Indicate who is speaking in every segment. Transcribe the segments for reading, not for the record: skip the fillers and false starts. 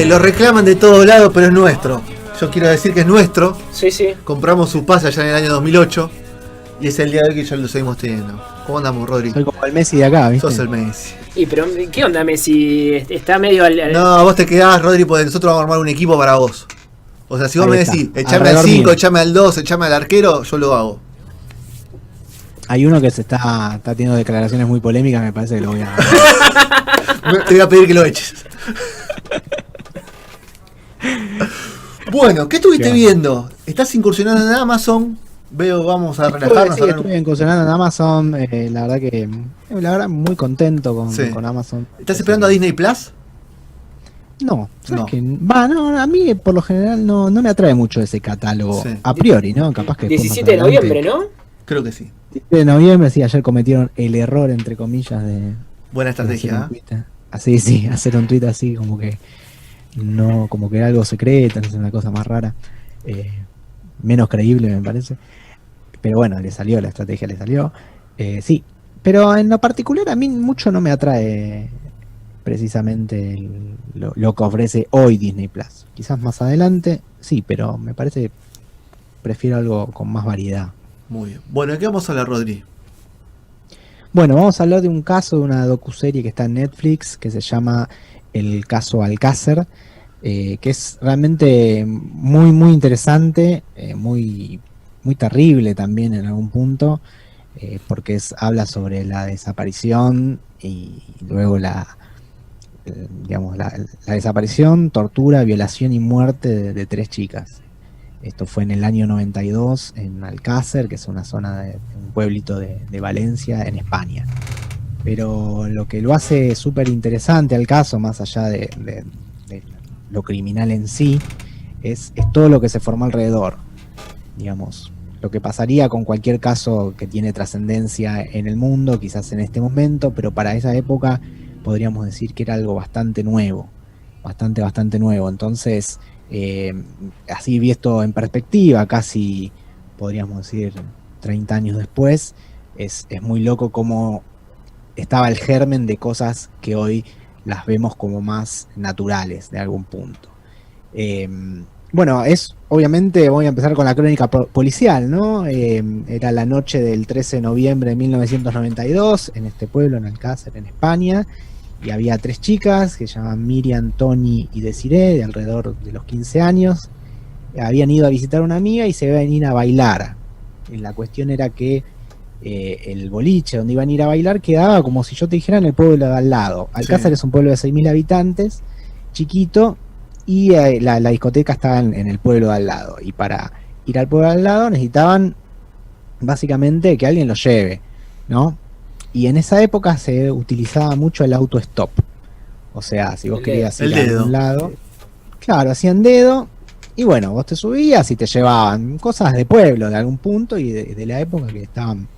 Speaker 1: Lo reclaman de todos lados, pero es nuestro. Yo quiero decir que es nuestro.
Speaker 2: Sí, sí.
Speaker 1: Compramos su pase allá en el año 2008 y es el día de hoy que ya lo seguimos teniendo. ¿Cómo andamos, Rodri?
Speaker 3: Soy como el Messi de acá, ¿viste?
Speaker 1: Sos el Messi.
Speaker 2: Y pero, ¿qué onda Messi? Está medio al...
Speaker 1: No, vos te quedás, Rodri, porque nosotros vamos a armar un equipo para vos. O sea, si vos
Speaker 3: Ahí
Speaker 1: me
Speaker 3: está.
Speaker 1: decís, echame al 5, echame al 2, echame al arquero, yo lo hago.
Speaker 3: Hay uno que se está teniendo declaraciones muy polémicas, me parece que lo voy a...
Speaker 1: Te voy a pedir que lo eches. Bueno, ¿qué estuviste viendo? ¿Estás incursionando en Amazon? Veo, vamos a relajarnos.
Speaker 3: Sí, estuve incursionando en Amazon. La verdad muy contento con Amazon.
Speaker 1: ¿Estás esperando a Disney Plus?
Speaker 3: No,
Speaker 1: No.
Speaker 3: No, a mí por lo general no me atrae mucho ese catálogo.
Speaker 1: Sí.
Speaker 3: A priori, ¿no? Capaz que
Speaker 2: 17 de noviembre, ¿no?
Speaker 1: Creo que sí.
Speaker 3: 17 de noviembre, sí, ayer cometieron el error, entre comillas, de...
Speaker 1: Buena estrategia.
Speaker 3: Hacer un tweet así como que no, como que era algo secreto, no sé, una cosa más rara, menos creíble me parece, pero bueno, la estrategia le salió, sí, pero en lo particular a mí mucho no me atrae precisamente lo que ofrece hoy Disney Plus, quizás más adelante, sí, pero me parece que prefiero algo con más variedad.
Speaker 1: Muy bien. Bueno, ¿de qué vamos a hablar, Rodri?
Speaker 3: Bueno, vamos a hablar de un caso de una docuserie que está en Netflix que se llama El caso Alcácer, que es realmente muy muy interesante, muy terrible también en algún punto, porque habla sobre la desaparición y luego digamos la desaparición, tortura, violación y muerte de 3 chicas. Esto fue en el año 92 en Alcácer, que es una zona de un pueblito de Valencia, en España. Pero lo que lo hace súper interesante al caso, más allá de lo criminal en sí, es todo lo que se formó alrededor. Digamos, lo que pasaría con cualquier caso que tiene trascendencia en el mundo, quizás en este momento, pero para esa época podríamos decir que era algo bastante nuevo. Bastante nuevo. Entonces... así visto en perspectiva, casi podríamos decir 30 años después, es muy loco cómo estaba el germen de cosas que hoy las vemos como más naturales de algún punto. Bueno, obviamente voy a empezar con la crónica policial, ¿no? Era la noche del 13 de noviembre de 1992 en este pueblo, en Alcácer, en España. Y había 3 chicas que se llaman Miriam, Toni y Desiree, de alrededor de los 15 años. Habían ido a visitar a una amiga y se iban a ir a bailar. Y la cuestión era que el boliche donde iban a ir a bailar quedaba como si yo te dijera en el pueblo de al lado. Alcácer es un pueblo de 6.000 habitantes, chiquito, y la discoteca estaba en el pueblo de al lado. Y para ir al pueblo de al lado necesitaban básicamente que alguien los lleve, ¿no? Y en esa época se utilizaba mucho el auto-stop. O sea, si vos querías ir a algún lado, claro, hacían dedo, y bueno, vos te subías y te llevaban cosas de pueblo, de algún punto, y de la época que estaban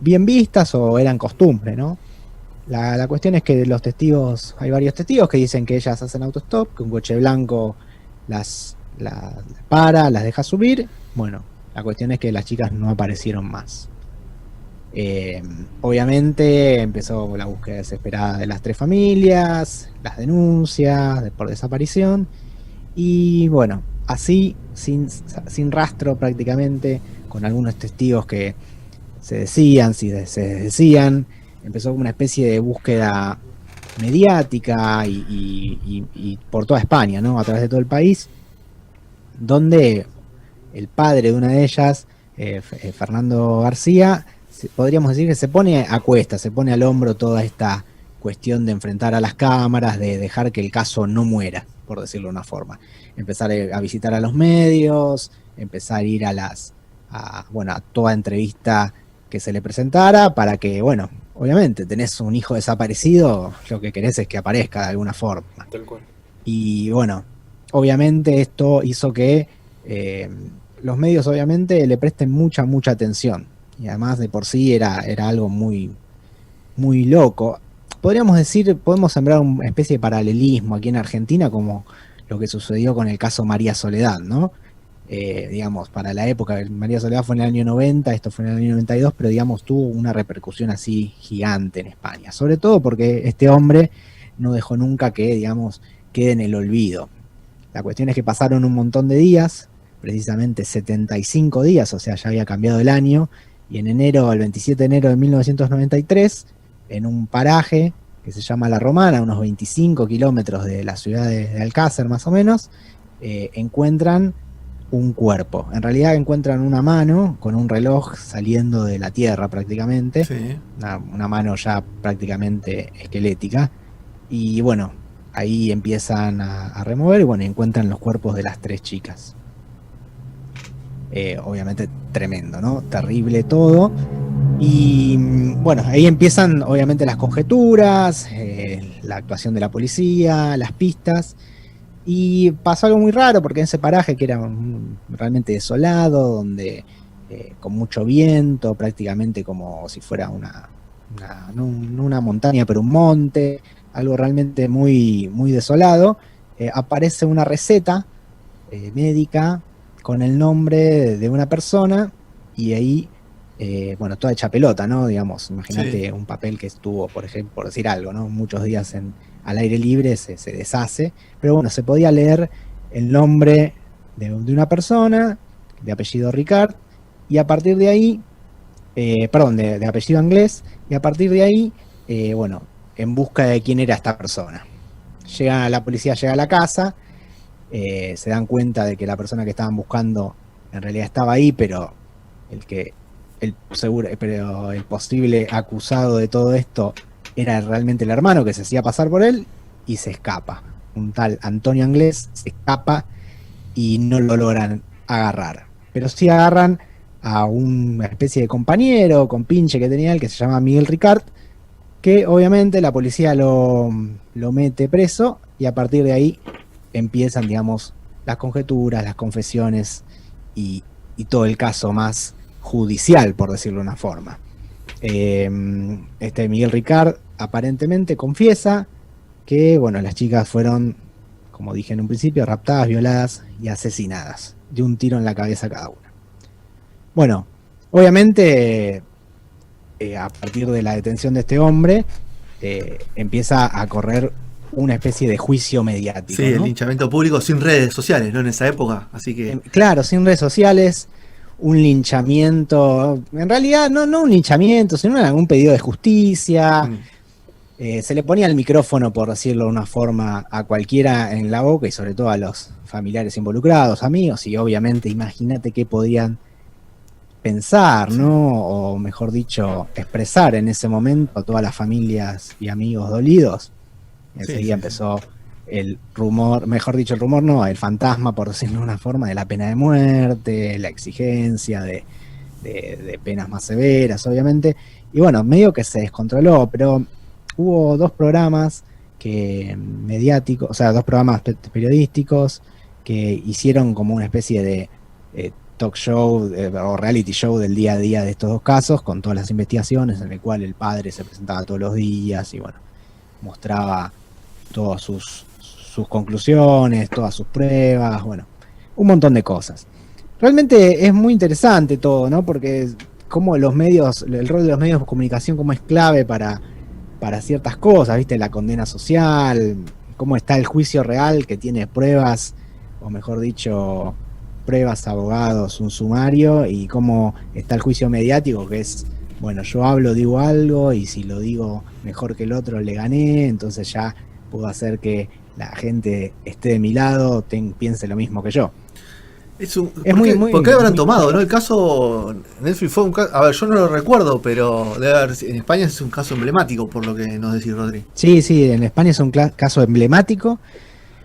Speaker 3: bien vistas o eran costumbre, ¿no? La cuestión es que hay varios testigos que dicen que ellas hacen auto-stop, que un coche blanco las para, las deja subir. Bueno, la cuestión es que las chicas no aparecieron más. Obviamente empezó la búsqueda desesperada de las 3 familias, las denuncias por desaparición, y bueno, así sin rastro prácticamente, con algunos testigos que se desdecían, empezó una especie de búsqueda mediática y por toda España, ¿no? A través de todo el país, donde el padre de una de ellas, Fernando García, podríamos decir que se pone a cuesta, se pone al hombro toda esta cuestión de enfrentar a las cámaras, de dejar que el caso no muera, por decirlo de una forma. Empezar a visitar a los medios, empezar a ir a toda entrevista que se le presentara, para que, bueno, obviamente tenés un hijo desaparecido, lo que querés es que aparezca de alguna forma.
Speaker 2: Tal cual.
Speaker 3: Y bueno, obviamente esto hizo que los medios obviamente le presten mucha atención. Y además de por sí era algo muy loco. Podemos sembrar una especie de paralelismo aquí en Argentina, como lo que sucedió con el caso María Soledad, ¿no? digamos, para la época, María Soledad fue en el año 90, esto fue en el año 92, pero digamos tuvo una repercusión así gigante en España, sobre todo porque este hombre no dejó nunca que, digamos, quede en el olvido. La cuestión es que pasaron un montón de días, precisamente 75 días, o sea, ya había cambiado el año, y en enero, el 27 de enero de 1993, en un paraje que se llama La Romana, a unos 25 kilómetros de la ciudad de Alcácer más o menos, encuentran un cuerpo. En realidad encuentran una mano con un reloj saliendo de la tierra prácticamente,
Speaker 1: Sí.
Speaker 3: una mano ya prácticamente esquelética, y bueno, ahí empiezan a remover y bueno, encuentran los cuerpos de las 3 chicas. Obviamente tremendo, ¿no? Terrible todo. Y bueno, ahí empiezan obviamente las conjeturas, la actuación de la policía, las pistas. Y pasó algo muy raro porque en ese paraje que era realmente desolado, donde con mucho viento, prácticamente como si fuera no una montaña, pero un monte, algo realmente muy, muy desolado, aparece una receta médica con el nombre de una persona y ahí, bueno, toda hecha pelota, ¿no? Digamos, imagínate
Speaker 1: Sí.
Speaker 3: un papel que estuvo, por ejemplo, por decir algo, ¿no? Muchos días al aire libre se deshace, pero bueno, se podía leer el nombre de una persona, de apellido Ricard, y a partir de ahí, perdón, de apellido inglés, y a partir de ahí, bueno, en busca de quién era esta persona. La policía llega a la casa, se dan cuenta de que la persona que estaban buscando en realidad estaba ahí, pero pero el posible acusado de todo esto era realmente el hermano que se hacía pasar por él y se escapa. Un tal Antonio Anglés se escapa y no lo logran agarrar. Pero sí agarran a una especie de compañero, compinche que tenía él, que se llama Miguel Ricard, que obviamente la policía lo mete preso y a partir de ahí empiezan, digamos, las conjeturas, las confesiones y todo el caso más judicial, por decirlo de una forma. Este Miguel Ricard aparentemente confiesa que, bueno, las chicas fueron, como dije en un principio, raptadas, violadas y asesinadas, de un tiro en la cabeza cada una. Bueno, obviamente, a partir de la detención de este hombre, empieza a correr una especie de juicio mediático.
Speaker 1: Sí, el
Speaker 3: ¿no?
Speaker 1: linchamiento público sin redes sociales, ¿no? En esa época, así que...
Speaker 3: Claro, sin redes sociales, un linchamiento, en realidad no un linchamiento, sino un pedido de justicia. Se le ponía el micrófono, por decirlo de una forma, a cualquiera en la boca y sobre todo a los familiares involucrados, amigos, y obviamente imagínate qué podían pensar, ¿no? O mejor dicho, expresar en ese momento a todas las familias y amigos dolidos. Enseguida empezó el rumor, mejor dicho, el rumor no, el fantasma, por decirlo de una forma, de la pena de muerte, la exigencia de penas más severas, obviamente. Y bueno, medio que se descontroló, pero hubo 2 programas mediáticos, o sea, 2 programas periodísticos que hicieron como una especie de talk show o reality show del día a día de estos 2 casos, con todas las investigaciones, en el cual el padre se presentaba todos los días y bueno, mostraba todas sus conclusiones, todas sus pruebas, bueno, un montón de cosas. Realmente es muy interesante todo, ¿no? Porque como los medios, el rol de los medios de comunicación como es clave para ciertas cosas, ¿viste? La condena social, cómo está el juicio real que tiene pruebas, o mejor dicho, pruebas, abogados, un sumario, y cómo está el juicio mediático que es, bueno, yo hablo, digo algo, y si lo digo mejor que el otro le gané, entonces ya puedo hacer que la gente esté de mi lado, piense lo mismo que yo.
Speaker 1: ¿Por qué habrán tomado, no? El caso Netflix fue un caso, a ver, yo no lo recuerdo, pero debe haber, en España es un caso emblemático, por lo que nos decís, Rodri.
Speaker 3: Sí, en España es un caso emblemático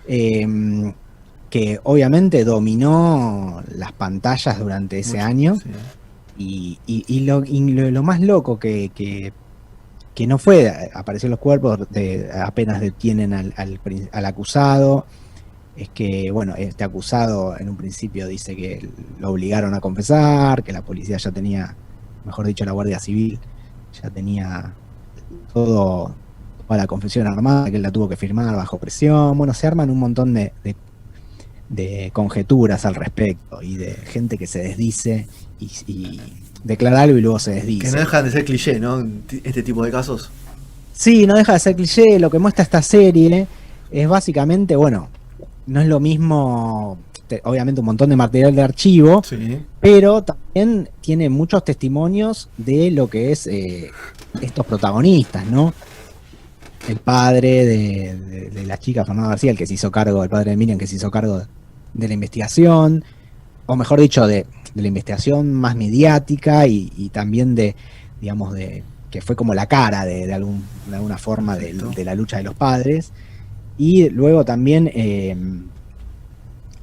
Speaker 3: que obviamente dominó las pantallas durante ese año. Sí. Y lo más loco que no fue, aparecieron los cuerpos, apenas detienen al acusado. Es que, bueno, este acusado en un principio dice que lo obligaron a confesar, que la policía ya tenía, mejor dicho, la Guardia Civil ya tenía toda la confesión armada, que él la tuvo que firmar bajo presión. Bueno, se arman un montón de de conjeturas al respecto y de gente que se desdice y declara algo y luego se desdice.
Speaker 1: Que no dejan de ser cliché, ¿no? Este tipo de casos.
Speaker 3: Sí, no deja de ser cliché. Lo que muestra esta serie es básicamente, bueno, no es lo mismo, obviamente un montón de material de archivo,
Speaker 1: Sí.
Speaker 3: pero también tiene muchos testimonios de lo que es estos protagonistas, ¿no? El padre de la chica, Fernando García, el que se hizo cargo, el padre de Miriam, que se hizo cargo de la investigación, o mejor dicho, de la investigación más mediática y también digamos, que fue como la cara de alguna forma de la lucha de los padres. Y luego también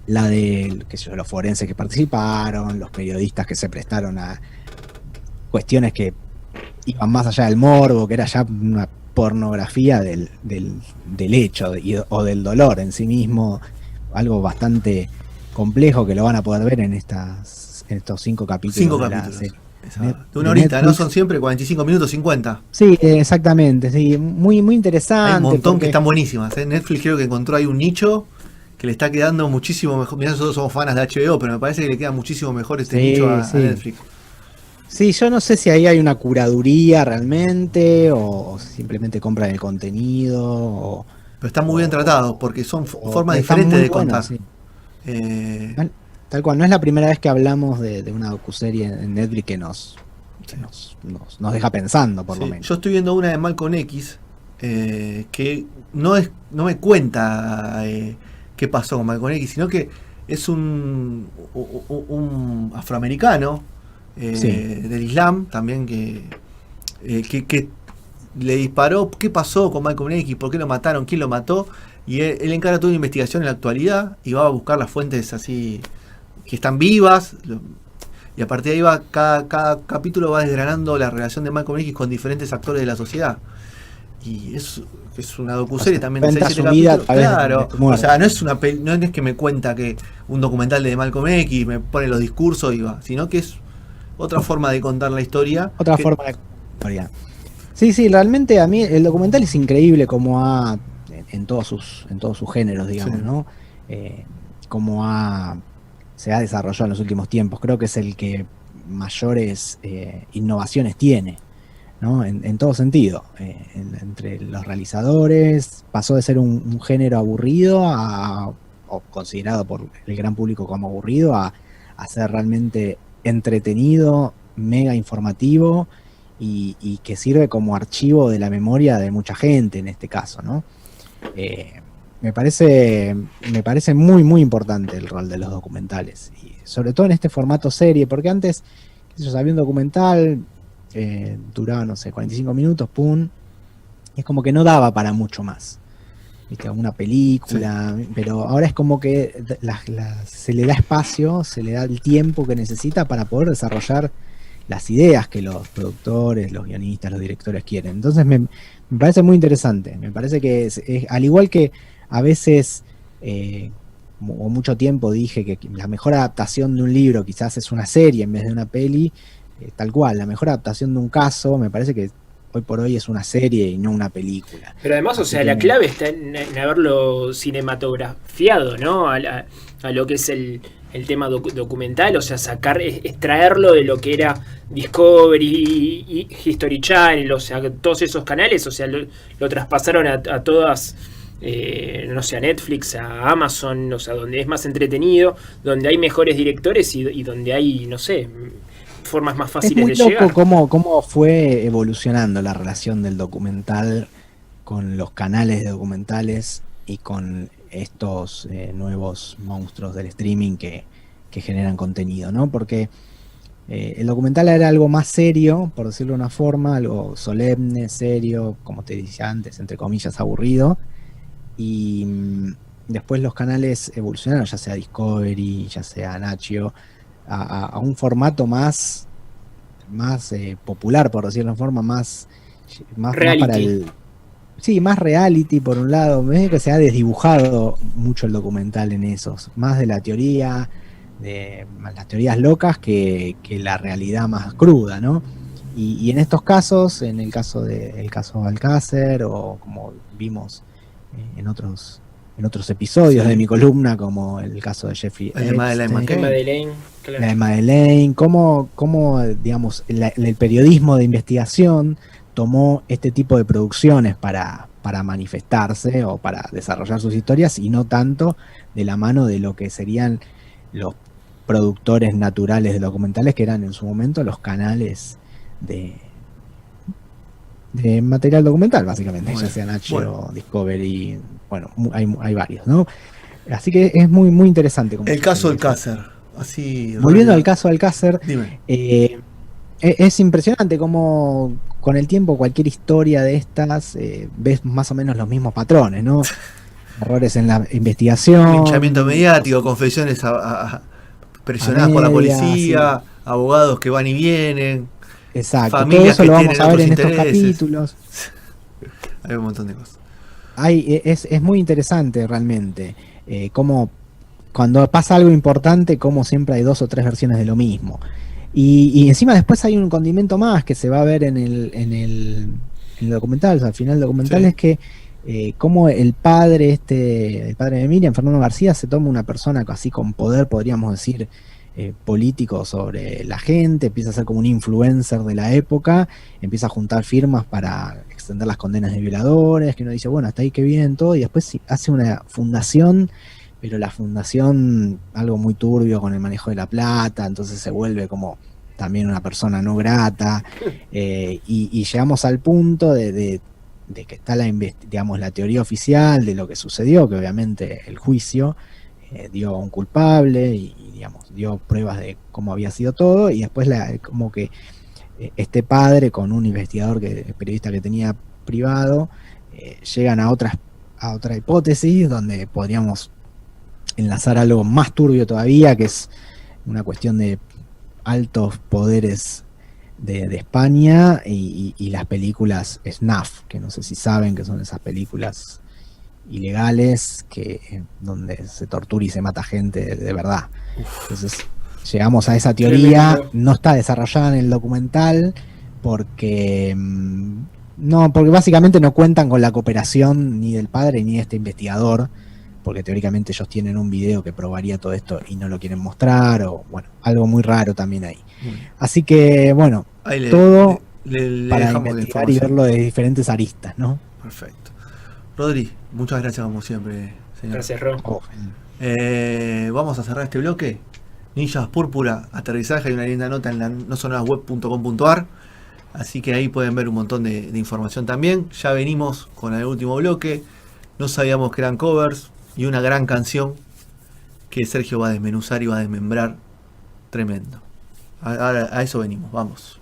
Speaker 3: la de los forenses que participaron, los periodistas que se prestaron a cuestiones que iban más allá del morbo, que era ya una pornografía del hecho o del dolor en sí mismo, algo bastante complejo que lo van a poder ver en estos 5 capítulos.
Speaker 1: 5 capítulos. De una horita, ¿no? Son siempre 45 minutos, 50.
Speaker 3: Sí, exactamente, sí, muy, muy interesante.
Speaker 1: Hay un montón que están buenísimas. Netflix creo que encontró ahí un nicho que le está quedando muchísimo mejor. Mirá, nosotros somos fanas de HBO, pero me parece que le queda muchísimo mejor este nicho a Netflix.
Speaker 3: Sí, yo no sé si ahí hay una curaduría realmente o simplemente compran el contenido.
Speaker 1: Pero están muy bien tratados porque son formas diferentes de contar.
Speaker 3: Sí. Tal cual, no es la primera vez que hablamos de una docuserie en Netflix que nos deja pensando, por lo menos.
Speaker 1: Yo estoy viendo una de Malcolm X que no me cuenta qué pasó con Malcolm X, sino que es un afroamericano del Islam también que le disparó. ¿Qué pasó con Malcolm X? ¿Por qué lo mataron? ¿Quién lo mató? Y él encara toda una investigación en la actualidad y va a buscar las fuentes así que están vivas, y a partir de ahí cada capítulo va desgranando la relación de Malcolm X con diferentes actores de la sociedad. Y es una docuserie también de 6-7 capítulos. Claro, o sea, no es que me cuenta que un documental de Malcolm X me pone los discursos y va, sino que es otra forma de contar la historia.
Speaker 3: Otra forma de contar la historia. Sí, realmente a mí el documental es increíble como en todos sus géneros, digamos, ¿no? Como se ha desarrollado en los últimos tiempos. Creo que es el que mayores innovaciones tiene, ¿no? En todo sentido. Entre los realizadores, pasó de ser un género aburrido o considerado por el gran público como aburrido, a ser realmente entretenido, mega informativo y que sirve como archivo de la memoria de mucha gente en este caso, ¿no? Me parece muy, muy importante el rol de los documentales, y sobre todo en este formato serie, porque antes, había un documental, duraba, no sé, 45 minutos, pum, y es como que no daba para mucho más, ¿viste? Una película, pero ahora es como que se le da espacio, se le da el tiempo que necesita para poder desarrollar las ideas que los productores, los guionistas, los directores quieren. Entonces me parece muy interesante. Me parece que es al igual que a veces o mucho tiempo dije que la mejor adaptación de un libro quizás es una serie en vez de una peli, tal cual, la mejor adaptación de un caso me parece que hoy por hoy es una serie y no una película.
Speaker 2: Pero además, o sea, la clave está en haberlo cinematografiado, ¿no? A lo que es el tema documental, o sea, extraerlo de lo que era Discovery y History Channel, o sea, todos esos canales, o sea, lo traspasaron a todas, no sé, a Netflix, a Amazon, o sea, donde es más entretenido, donde hay mejores directores y donde hay, no sé, formas más fáciles de llegar.
Speaker 3: Es muy loco cómo fue evolucionando la relación del documental con los canales de documentales y con estos nuevos monstruos del streaming que generan contenido, ¿no? Porque el documental era algo más serio, por decirlo de una forma, algo solemne, serio, como te decía antes, entre comillas, aburrido, y después los canales evolucionaron, ya sea Discovery, ya sea Nacho, a un formato más popular, por decirlo de una forma, más para el... Sí, más reality por un lado. Me parece que se ha desdibujado mucho el documental en esos, más de la teoría, de las teorías locas que la realidad más cruda, ¿no? Y en estos casos, en el caso Alcácer, o como vimos en otros en otros episodios de mi columna, como el caso de Jeffrey
Speaker 1: El de Madeleine
Speaker 3: Epstein,
Speaker 1: McCann.
Speaker 2: Madeleine, claro.
Speaker 3: la de Madeleine, cómo digamos, el periodismo de investigación tomó este tipo de producciones para manifestarse o para desarrollar sus historias, y no tanto de la mano de lo que serían los productores naturales de documentales, que eran en su momento los canales de material documental, básicamente,
Speaker 1: Bueno,
Speaker 3: ya sean HBO,
Speaker 1: bueno.
Speaker 3: Discovery, bueno, hay varios, ¿no? Así que es muy, muy interesante. Como
Speaker 1: El caso
Speaker 3: sucede.
Speaker 1: Alcácer. Así.
Speaker 3: Volviendo al
Speaker 1: rápido.
Speaker 3: caso Alcácer,
Speaker 1: Dime.
Speaker 3: es impresionante cómo con el tiempo cualquier historia de estas ves más o menos los mismos patrones, ¿no? Errores en la investigación,
Speaker 1: Linchamiento mediático, confesiones presionadas por la
Speaker 3: media,
Speaker 1: policía,
Speaker 3: sí.
Speaker 1: abogados que van y vienen,
Speaker 3: Exacto, todo
Speaker 1: familias
Speaker 3: eso
Speaker 1: que
Speaker 3: lo vamos
Speaker 1: tienen
Speaker 3: a ver
Speaker 1: otros
Speaker 3: en estos
Speaker 1: intereses.
Speaker 3: capítulos.
Speaker 1: Hay un montón de cosas.
Speaker 3: Es muy interesante realmente cómo cuando pasa algo importante, como siempre hay 2 o 3 versiones de lo mismo. Y encima después hay un condimento más que se va a ver en el documental, o sea, al final del documental,
Speaker 1: Sí.
Speaker 3: es que como el padre de Miriam, Fernando García, se toma una persona así con poder, podríamos decir, político sobre la gente, empieza a ser como un influencer de la época, empieza a juntar firmas para extender las condenas de violadores, que uno dice, bueno, hasta ahí qué bien, todo, y después sí, hace una fundación, pero la fundación, algo muy turbio con el manejo de la plata, entonces se vuelve como también una persona no grata, y llegamos al punto de que está digamos, la teoría oficial de lo que sucedió, que obviamente el juicio dio a un culpable y digamos, dio pruebas de cómo había sido todo, y después como que este padre con un investigador, periodista que tenía privado, llegan a otra hipótesis donde podríamos enlazar algo más turbio todavía, que es una cuestión de altos poderes de España y las películas snuff, que no sé si saben que son esas películas ilegales donde se tortura y se mata gente de verdad. Entonces llegamos a esa teoría.
Speaker 2: Tremendo.
Speaker 3: No está desarrollada en el documental porque porque básicamente no cuentan con la cooperación ni del padre ni de este investigador, porque teóricamente ellos tienen un video que probaría todo esto y no lo quieren mostrar, o bueno, algo muy raro también ahí. Así que bueno,
Speaker 1: Ahí
Speaker 3: todo
Speaker 1: le
Speaker 3: para
Speaker 1: dejamos la
Speaker 3: investigar y
Speaker 1: información.
Speaker 3: verlo de diferentes aristas, ¿no?
Speaker 1: Perfecto. Rodri, muchas gracias como siempre, señor.
Speaker 2: Gracias, Ro.
Speaker 1: Vamos a cerrar este bloque. Ninjas Púrpura, aterrizaje, hay una linda nota en la nosonadasweb.com.ar, así que ahí pueden ver un montón de información también. Ya venimos con el último bloque. No sabíamos que eran covers y una gran canción que Sergio va a desmenuzar y va a desmembrar. Tremendo. Ahora a eso venimos, vamos.